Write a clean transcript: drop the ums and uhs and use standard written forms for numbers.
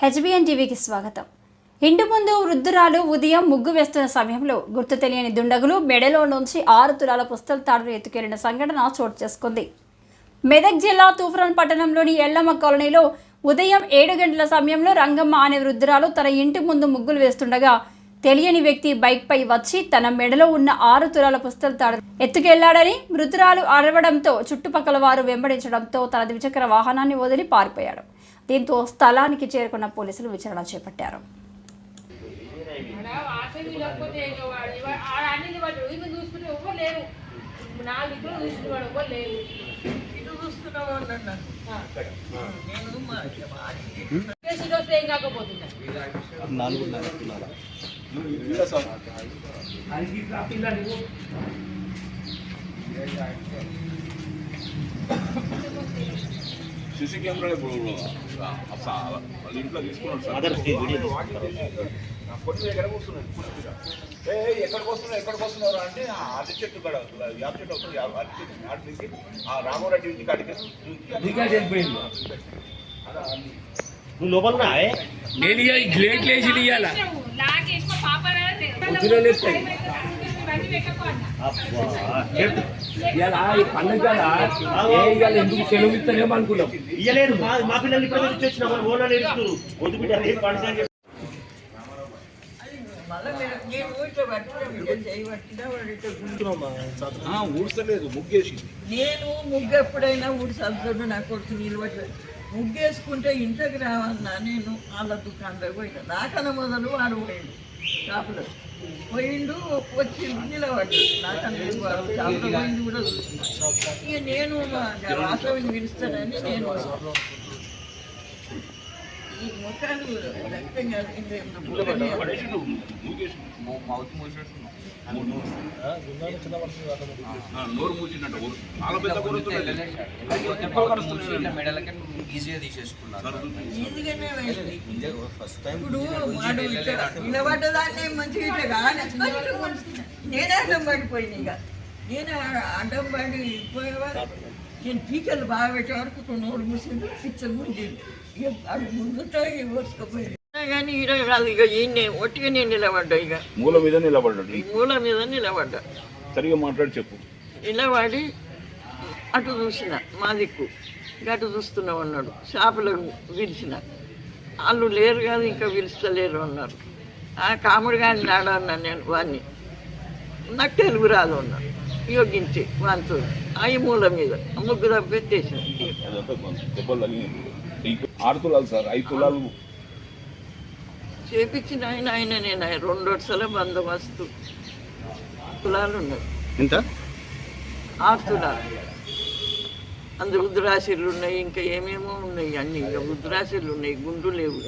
HBN టీవీకి స్వాగతం. ఇంటి ముందు వృద్ధురాలు ఉదయం ముగ్గు వేస్తున్న సమయంలో గుర్తు తెలియని దుండగులు మెడలో నుంచి 6 తులాల పుస్తల తాడును ఎత్తుకెళ్లిన సంఘటన చోటు చేసుకుంది. మెదక్ జిల్లా తూఫ్రాన్ పట్టణంలోని ఎల్లమ్మ కాలనీలో ఉదయం 7 గంటల సమయంలో రంగమ్మ అనే వృద్ధురాలు తన ఇంటి ముందు ముగ్గులు వేస్తుండగా తెలియని వ్యక్తి బైక్పై వచ్చి తన మెడలో ఉన్న 6 తులాల పుస్తల తాడు ఎత్తుకెళ్లాడని మృతురాలు అరవడంతో చుట్టుపక్కల వారు వెంబడించడంతో తన ద్విచక్ర వాహనాన్ని వదిలి పారిపోయాడు. దీంతో స్థలానికి చేరుకున్న పోలీసులు విచారణ చేపట్టారు. సీసీ కెమెరా ఇంట్లో తీసుకున్నాడు ఎక్కడికి వస్తున్నారు అంటే అరటి చెట్టు కూడా యాప చెట్టు వస్తుంది అరటి చెట్టు ఆడ తీసి ఆ రామరెడ్డి ఇంటికి అడిగి వెళ్ళిపోయింది. నువ్వు లోపల నేను గ్లేట్ లేచి ఇయ్యాల పండుగ ఎందుకు సెలవు ఇస్తానేమో అనుకున్నాం. ఇయ్యలేదు మా పిల్లలు ఇప్పుడు వచ్చిన ఓనర్ నేర్చుకున్నారు వద్దు బిడ్డ రేపు పండుగ ఊడ్చలేదు ముగ్గేసి. నేను ముగ్గు ఎప్పుడైనా ఊడ్చదు నా కొడుకు నిలబడలేదు. ముగ్గేసుకుంటే ఇంటికి రావన్నా నేను వాళ్ళ దుకాణంలో పోయినా. నాకన్నా మొదలు వాడు పోయిండు షాపులో పోయిండు వచ్చి నిలబడ్డాడు. నాకన్నా షాపులో పోయింది కూడా చూసిన. ఇక నేను వాసవిని పిలుస్తానని నేను ఈ ముఖాలు రక్తం నోరు మూసినట్టు ఇప్పుడు వాడు నిలబడ్డదాన్ని మంచిగా నేనే అడ్డం పడిపోయింది. ఇక నేను అడ్డం పడి పోయేవారు నేను పీకలు బాగా పెట్టే వరకు నోరు మూసింది పిచ్చలు ముంచింది. ఇక అది ముందుతో ఓర్చుకోపోయింది కానీ ఈరోజు కాదు. ఇక ఈయన ఒట్టిగా నేను నిలబడ్డా. ఇక మూల మీద నిలబడ్డాడు. మూల మీద నిలబడ్డా. సరిగా మాట్లాడి చెప్పు. నిలబడి అటు చూసిన మా దిక్కు అటు చూస్తున్నావు అన్నాడు. షాపులో పిలిచిన వాళ్ళు లేరు కాదు ఇంకా పిలుస్తలేరు అన్నారు. ఆ కాముడు కానీ నాడు అన్నాను నేను వాడిని. నాకు తెలుగు రాదు అన్నాడు. యోగించి వాంతో అవి మూల మీద ముగ్గు తప్పెత్తేసిన. 6 తులాలు సార్ 5 తులాలు చేపించిన ఆయన నేను 2 వరుసల బందోబస్తు తులాలు ఉన్నాయి. ఎంత 6 తులాలు. అందులో రుద్రాశీలు ఉన్నాయి, ఇంకా ఏమేమో ఉన్నాయి. అన్నీ ఇంకా రుద్రాశీలు ఉన్నాయి, గుండు లేవు.